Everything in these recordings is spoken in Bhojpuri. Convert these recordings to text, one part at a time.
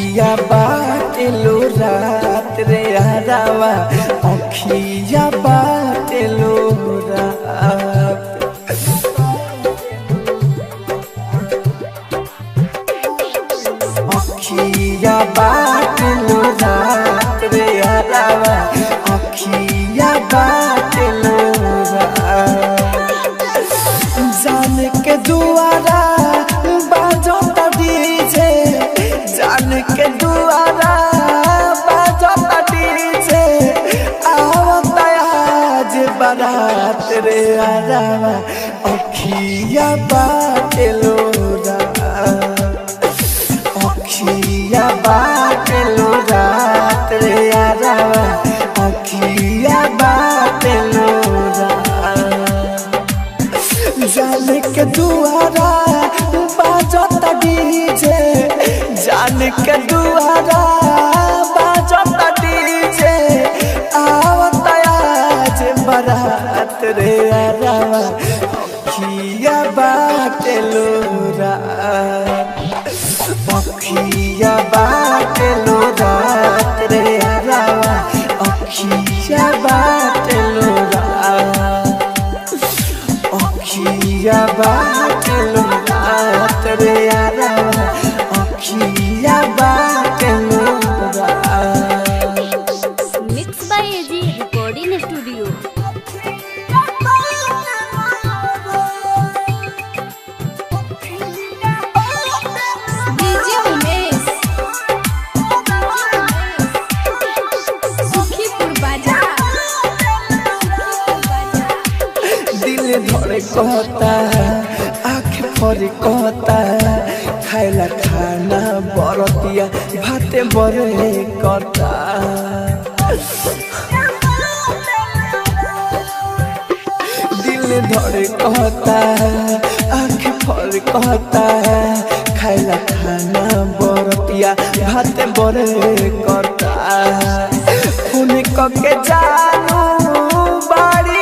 अखिया बाटेलो रात रे हरावा अखिया बाटेलो रात अखिया बाटेलो रात रे हरावा अखिया बाटेलो रात जान के दुआरा बाजता डीजे जान के दुआरा बाजता डीजे आवता आज बारात रे हरावा अखिया बाटेलो अखिया बाटेलो रात रे हरावा अखिया बाटेलो जान के दुआरा बाजता डीजे जान के दुआरा बाजता डीजे आवता आज बारात रे हरावा अखिया बाटेलो अखिया बाटेलो रात रे हरावा अखिया बाटेलो अखिया बाटेलो रात रे हरावा अखिया बाटेलो mix by AG recording studio. धरे कहता आँख फरी कहता खाइला खाना बरतिया भाते बरे करता दिल धरे कहता आँख फरी कहता खाइला खाना बरतिया भाते बरे करता फोन करके जानू बाड़ी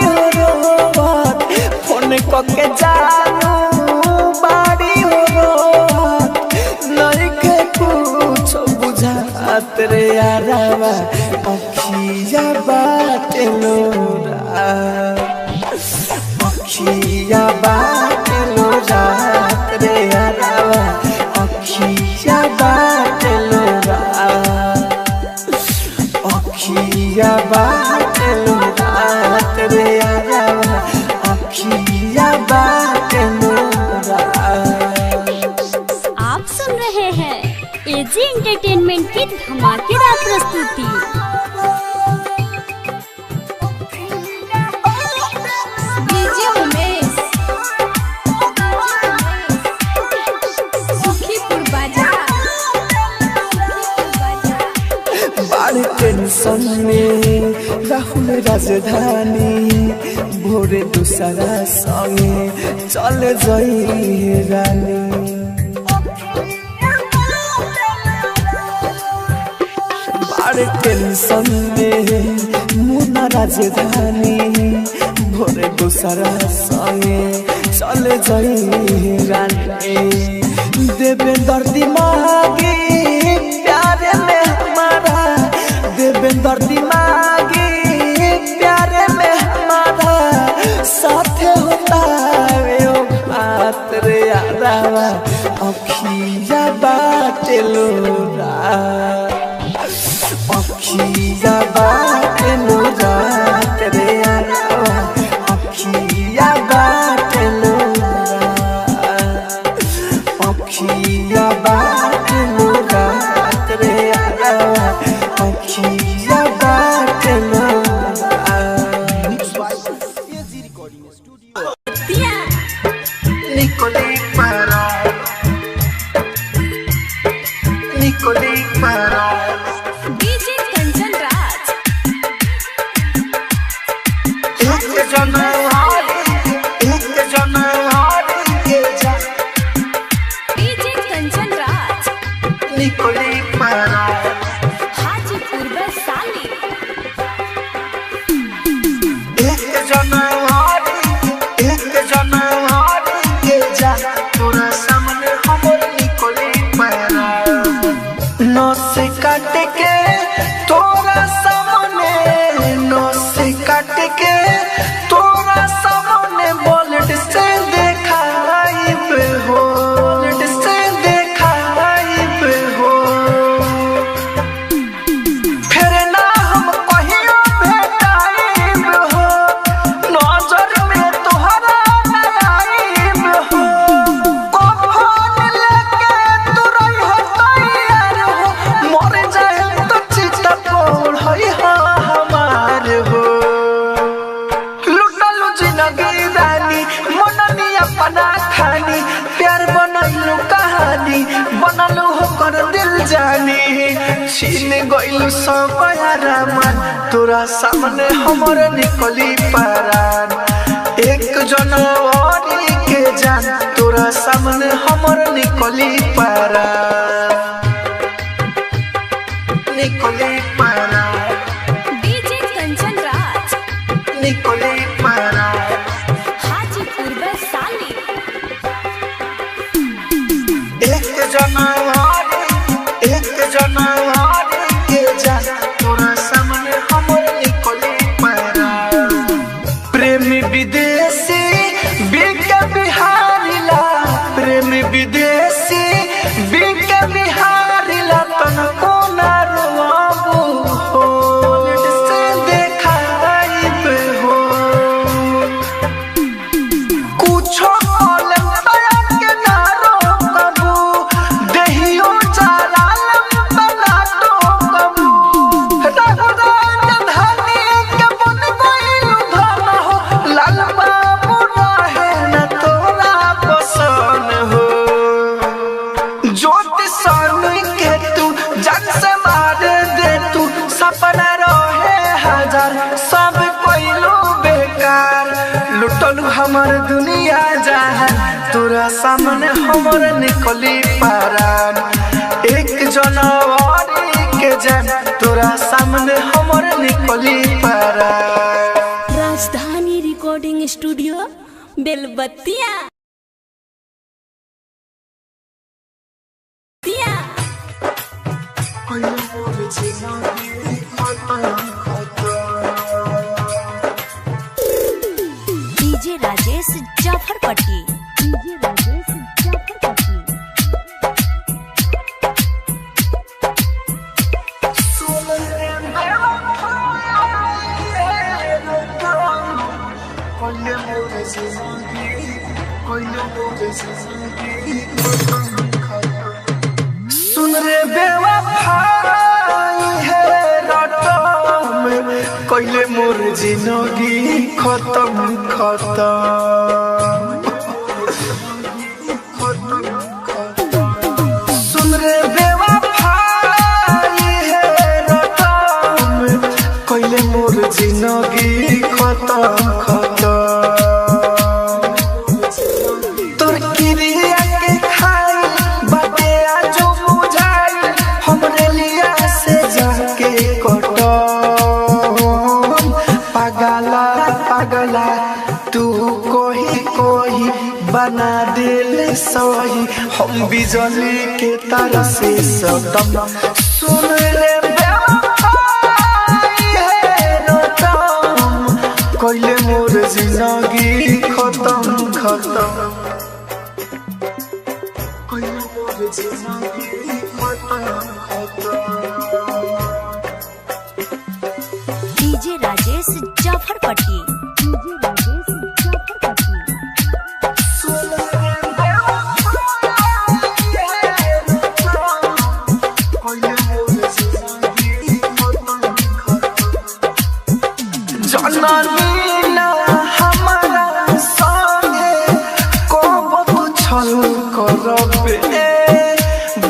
के जानू बाड़ी हो नहीं के कुछ बुझात रे हरावा अखिया बाटेलो अखिया बाटेलो रात रे हरावा अखिया बाटेलो अखिया बाटेलो रात रे हरावा अखिया बाटेलो आप सुन रहे हैं एजी एंटरटेनमेंट की धमाकेदार प्रस्तुति। बड़े टेंशन में राहुल राजधानी भोरे दूसरा संगे चल जाई रानी बड़े टेंशन में मुन्ना राजधानी भोरे दूसरा संगे चल जाई रानी देवेंद्र दिमागी प्यारे में हमारा देवेंद्र दिमागी प्यारे में हमारा साथ होता है ओ बात रे हरावा अखिया बाटेलो अखिया बाटेलो रात रे हरावा अखिया बाटेलो अखिया बाटेलो रात रे हरावा अखिया बाटेलो Nicolí para DJ Kanchan Raj एक जनवरी के जा डीजे कंचन राज निकली para हाजीपुर वैशाली एक जनवरी के जा तोरा सामने हमर निकली para से काट के तोरा सामने, नस से काट के तोरा सामने बुलेट से देखाइब हो, बुलेट से देखाइब हो। फिर ना हम कहियो भेटाइब हो, नजर में तोहरा ना आइब हो। कफन लेके तू रहिहो तैयार हो, मर जाए तो चिता पड़ई हमार हो। लुटलू जिंदगी रानी मननी अपना खानी, प्यार बनैलू कहानी बनलू हो कर दिल जानी। छीन गइलू सब यारामान, तोरा सामने हमर निकली परान। 1 जनवरी के जान, तोरा सामने हमर निकली परान, निकली परान, डीजे कंचन राज, निकली परान। हाजीपुर वैशाली। 1 जनवरी, 1 जनवरी के जान, तोरा सामने हमर निकली परान। प्रेमी विदेशी बिके बिहारी ला, प्रेमी विदेशी बिके बिहारी ला, तनको ना रोआबू हो, बुलेट से देखाइब हो। कुछो बोलम तोरा के ना रोकबू, देहियो जलालम बना टोकबू। रघुराज धनी के बन गइलू धन हो, लाल बाबू रहे न तोरा पसंद हो। ज्योति सानुई के तू जान से मार दे तू, सपना रहे हजार सब कोइलू बेकार। लुटलू हमर दुनिया जहान, तोरा सामने हमर निकली परान। 1 जनवरी के जान, तोरा सामने हमर निकली परान। राजधानी रिकॉर्डिंग स्टूडियो बेलबत्तिया। DJ Rajesh Jafarpatti, DJ Rajesh Jafarpatti. सुन रे बेवफाई है रटम, कइले मोर जिंदगी खत्म खत्म। सुन रे बेवफाई है रटम, कइले मोर जिंदगी खत्म खत्म। तोर किरिया के खाई बाटे आजो बुझाई, हमरे लिया से जाके कटम। पागला पागला तू कोही कोही बना दिल सही, हम बिजली के तार से सटम। सुन ले बेवफाई है रटम, कइले मोर जिंदगी खत्म खत्म, कइले मोर जिंदगी खत्म खत्म। DJ Rajesh Jafarpatti, DJ Rajesh Jafarpatti. जननी ना हमारा संगे कब तू छल करबे,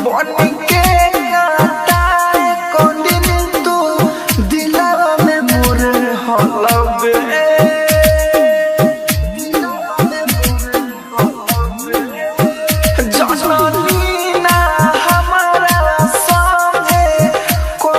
बन के गाताए को दिन तू दिलवा में मोर हलबे। जननी ना हमारा संगे को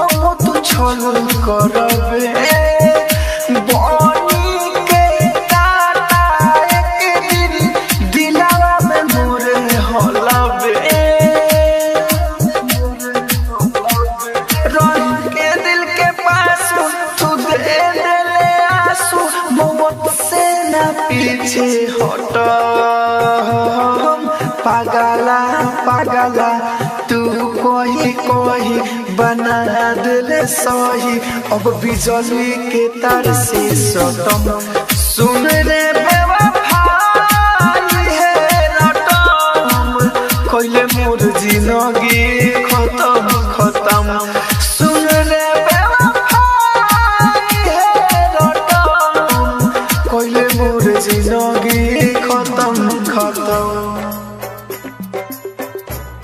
पीछे हट पागला पागला तू कोई कोई बना दिले सही अब बिजली के तार से सटम सुन रे बेवफाई है रटम कोइले मोर जिंदगी खत्म खत्म सुन रे बेवफाई है रटम कोइले मोर जिंदगी खत्म खत्म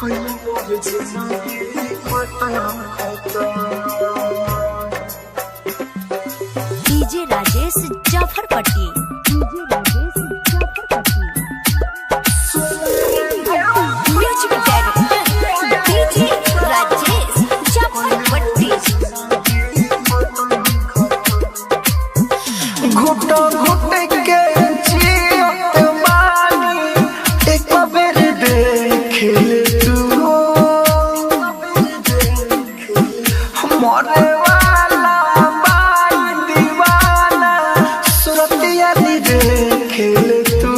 कोइले मोर जिंदगी खत्म खत्म DJ Rajesh Jafarpatti music director DJ Rajesh Jafarpatti घुट घुट के जियत बानी एक बेर देख ले तू मरे वाला बाई दीवाना सुरतिया दी देख ले तू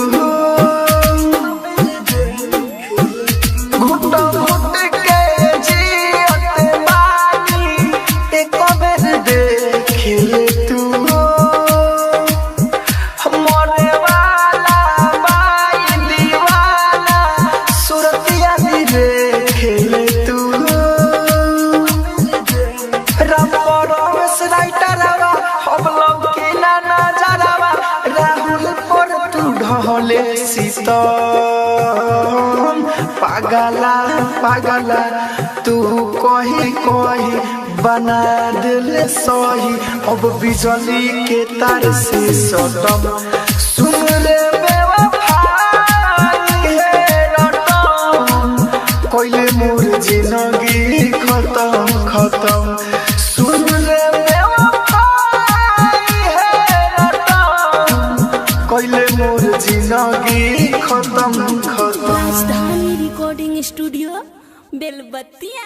घुट घुट के जियत बानी एक बेर देख ले तू मरे वाला बाई दीवाना सुरतिया दी देख ले तू राइटरवा हम लोग के ना नजरवा राहुल पर तू ढले सीतम पागला पागला तू कोई कोई बना दिले सही अब बिजली के तार से सटम सुन रे बेवफाई है रटम कोइले मोर जिंदगी खत्म खत्म सुन रे बेवफाई है रटम कोइले मोर जिंदगी खत्म खत्म राजधानी रिकॉर्डिंग स्टूडियो बेलबत्तिया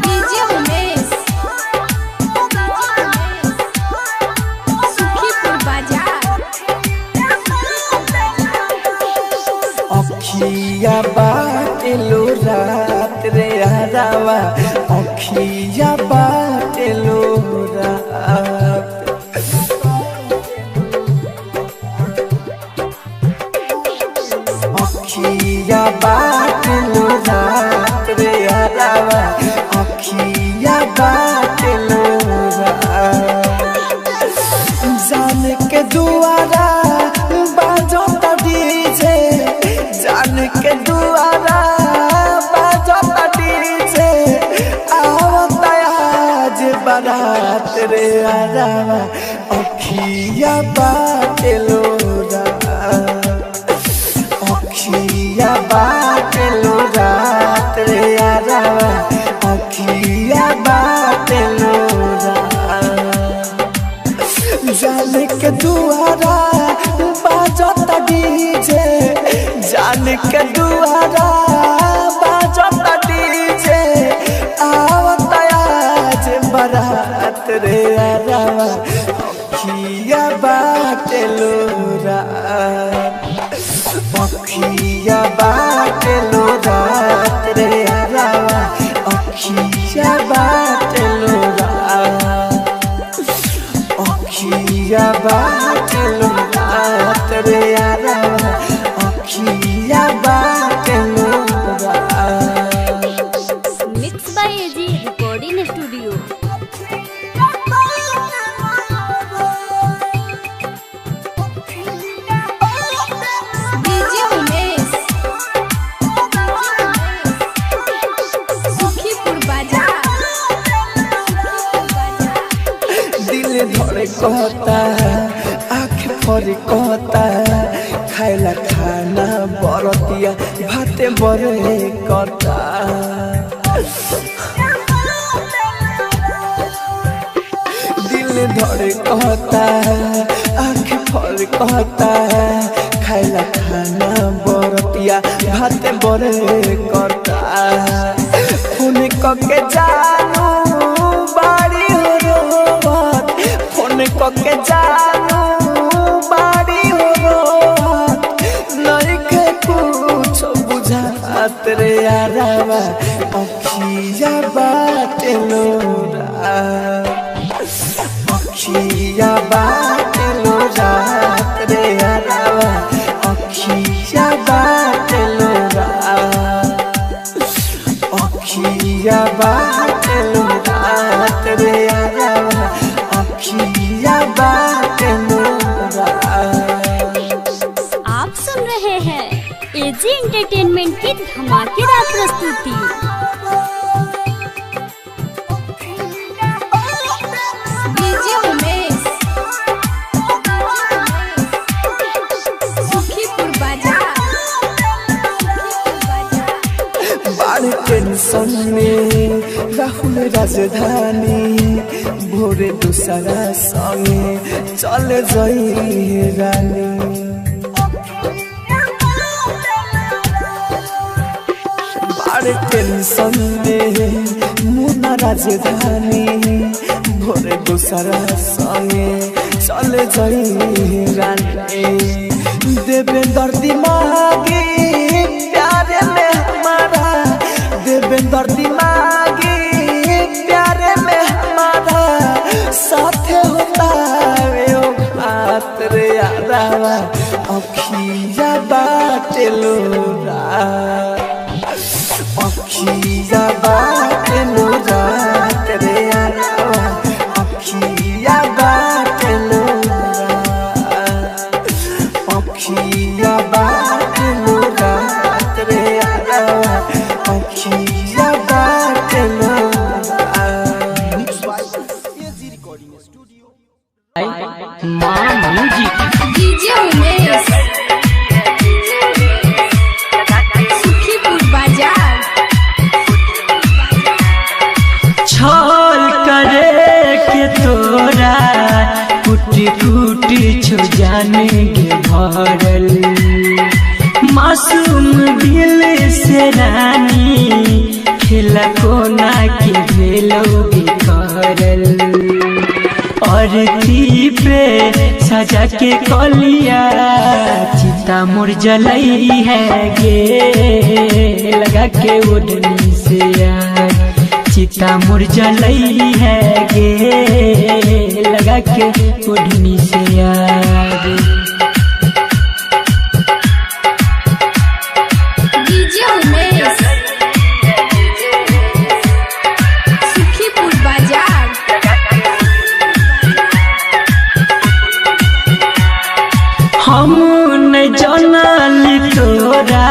डीजे उमेश सुखीपुर बाजार अखिया बाटेलो रात रे हरावा अखिया बाटेलो रात अखिया बाटेलो रात रे हरावा अखिया बाटेलो रात जान के दुआरा बाजो डीजे जान के दुआरा बाजो डीजे आवता आज बारात रे आरावा अखिया बाटेलो रात अखिया बाटेलो रात रे आरावा अखिया बाटेलो रात जान के दुआरा बाजता डीजे जान के दुआरा बाजता डीजे आवता आज बारात रे आरावा अखिया बाटेलो रात अखिया बाटेलो रात रे आरावा अखिया बाटेलो रात अखिया बाटेलो रात रे आरावा अखिया बाटेलो रात mix by AG recording studio DJ Umesh Sukhipur Bazar दिल धरे कहता आँख फरे कहता खाइला खाना बरतिया भाते बरे करता दिल धरे कहता आँख फरे कहता खाइला खाना बरतिया बतिया भाते बरे करता फोन कके जानू बाड़ी हो रोवत फोन कके जानू बाड़ी हो रोवत नहीं के कुछ बुझात रे यारावा अखिया बाटे लोरा अखिया बाटे लोरात रे यारावा अखिया बाटे लोरा अखिया बाटे लोरात रे यारावा अखिया बाटे लोरा। आप सुन रहे हैं एजी एंटरटेनमेंट की धमाकेदार प्रस्तुति। टेंशन में राहुल राजधानी भोरे दूसरा संगे चले जाई रानी बड़े टेंशन में मुन्ना राजधानी भोरे दूसरा संगे चले जाई रानी देवेंद्र दिमागी प्यारे में हमारा देवेंद्र दिमागी प्यारे में हमारा साथे होता वे बात रे यारावा अखिया बाटे लोरा अखिया बाटे लोरा रे यारावा अखिया बाटे लोरा अखिया बाटे लोरा रे यारावा अखिया बाटे लोरा। मां म्यूजिक डीजे उमेश सुखीपुर बाजार छल करे के तोरा कुटी कुटी छो जाने के भरल मासूम दिल से रानी खेला कोना के भेलो बिखरल और पे सजा के कलिया चिता मोर जलई है गे लगा के ओढ़नी से यार चिता मोर जलई है गे लगा के ओढ़नी से यार। डीजे उमेश सुखीपुर बाजार हम नहीं जानली तोरा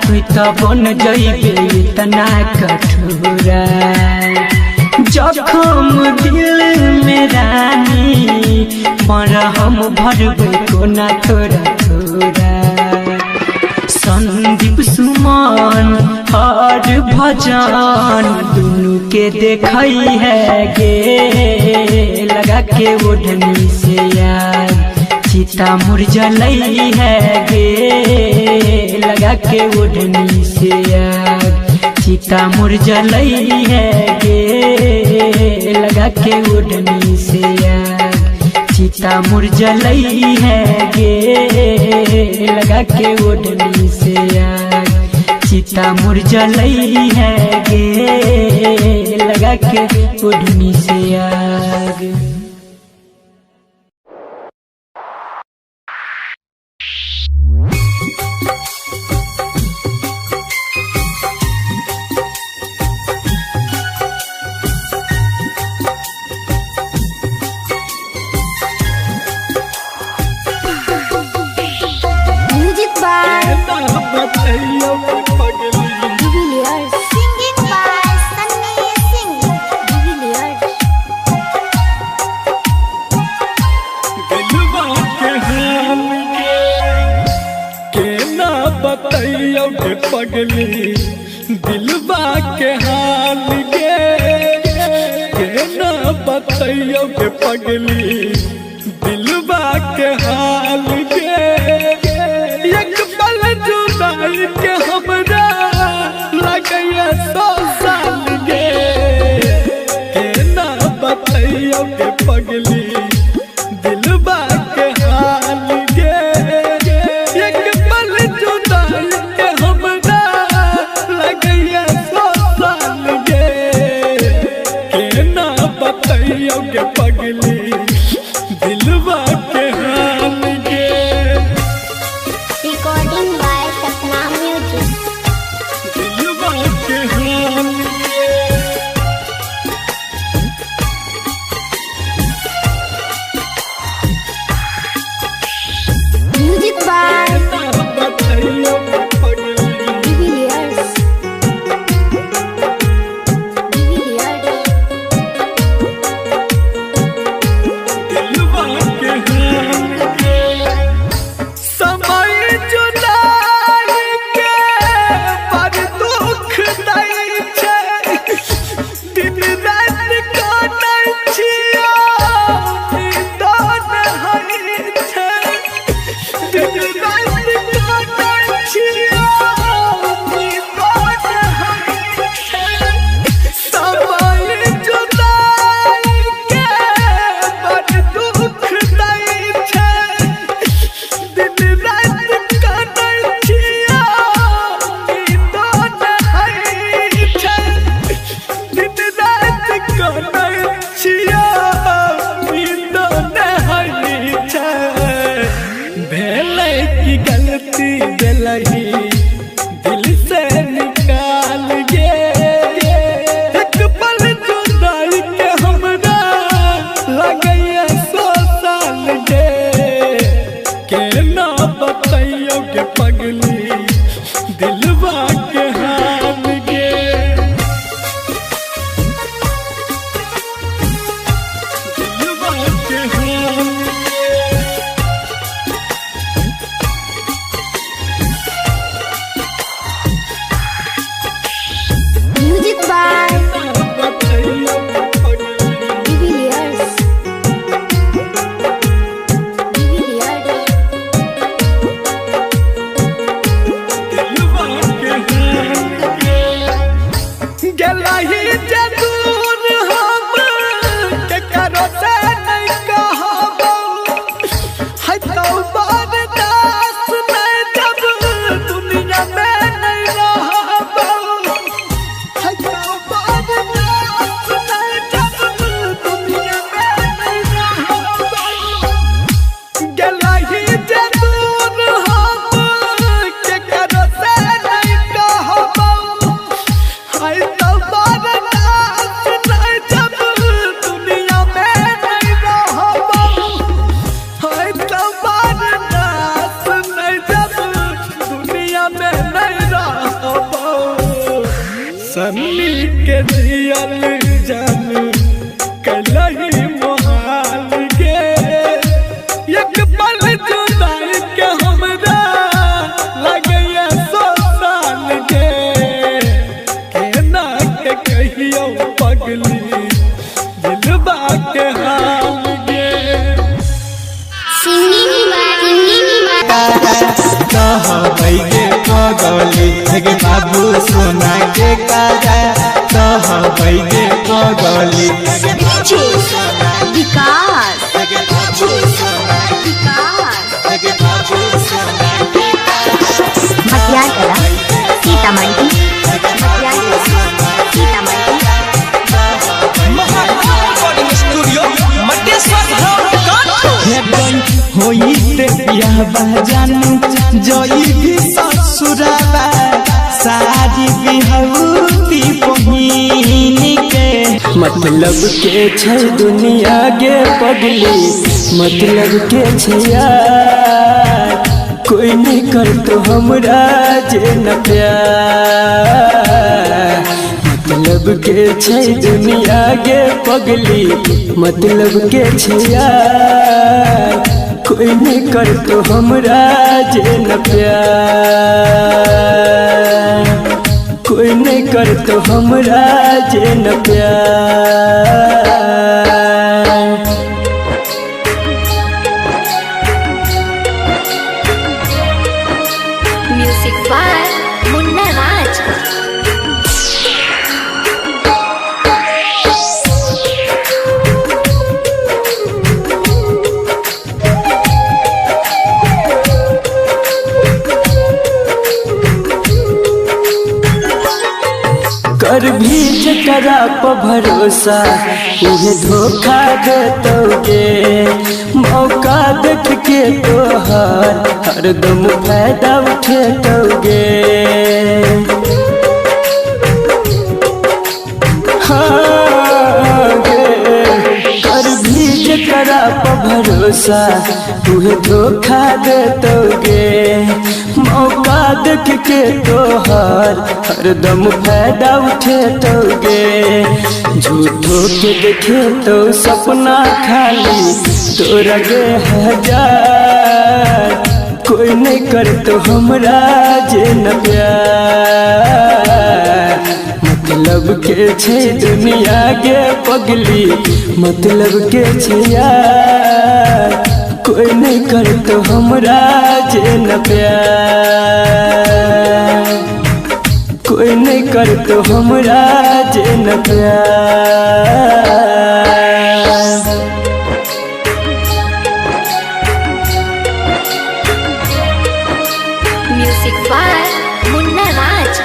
कोई तो बन जइबे इतना कठोरा जखम दिल में रानी पर हम भरबे कोना थोड़ा थोड़ा संदीप सुमन हर भजन दोनों के देखई है गे लगा के ओढ़नी से यार चिता मोर जलई है गे लगा के ओढ़नी से यार चिता मोर जलई है गे लगा के ओढ़नी से यार चिता मोर जलई है गे लगा के ओढ़नी से यार चिता मोर जलई है गे लगा के ओढ़नी से यार। Music by Devilliers singing by Sunny Singh Devilliers बताइयो के पगली दिलवा के हाल के ना बताइयो के पगली दिलवा के हाल के एक पल जुदा पगली गे बाबू सोना के काजा कहबै गे पगली विकास मटियाला सीतामढ़ी होई ते बियाह जानू जई भी ससुराबा सारी बिहौती पहिन के मतलब के छै दुनिया गे पगली मतलब के छै यार कोई नहीं कर तो हमरा जे न प्यार मतलब के छै दुनिया गे पगली मतलब के छै यार कोई नहीं कर तो हमरा जे न प्यार कोई नहीं कर तो हमरा जे न प्यार म्यूजिक बाय मुन्ना राज कर भी जकरा पर भरोसा उहे धोखा देतोगे मौका देख के तोहर हरदम फायदा उठेतोगे हाँ गे कर भी जकरा पर भरोसा उहे धोखा देतोगे मौका देख के तोहर हरदम फायदा उठेतोगे झूठो के देखे तो सपना खाली तोरा गे हजार कोई नहीं कर तो हमरा जे न प्यार मतलब के छै दुनिया गे पगली मतलब के छै यार कोई नहीं कर तो हमरा जे न प्यार कोई नहीं कर तो हमरा जे न प्यार म्यूजिक बाय मुन्ना राज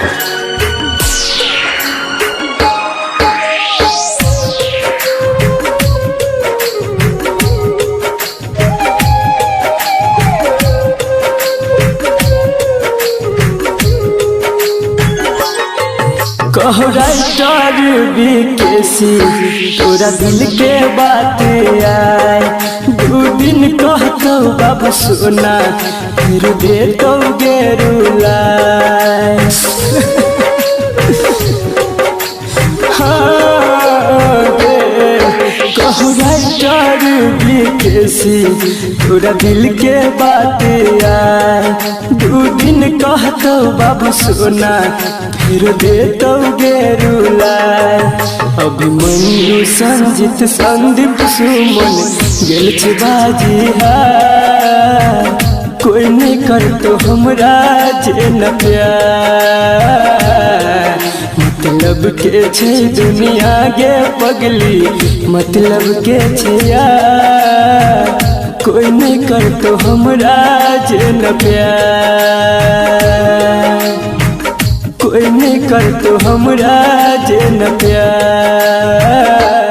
कहो राइटर बीकेसी तोरा दिल के बात आए दू दिन कहतो बाबू सोना फिर देतो गे रुलाए हाँ गे कहो राइटर बीकेसी तोरा दिल के बात आए दू दिन कहतो बाबू सोना फिर देतो गे रुलाए अभिमन्यु संजित संदीप सुमन गेल छै बाजी हार कोई नहीं कर तो हमरा जे न प्यार मतलब के छै दुनिया गे पगली मतलब के छै यार कोई नहीं कर तो हमरा जे न प्यार कोई नहीं कर तो हमरा जे न प्यार।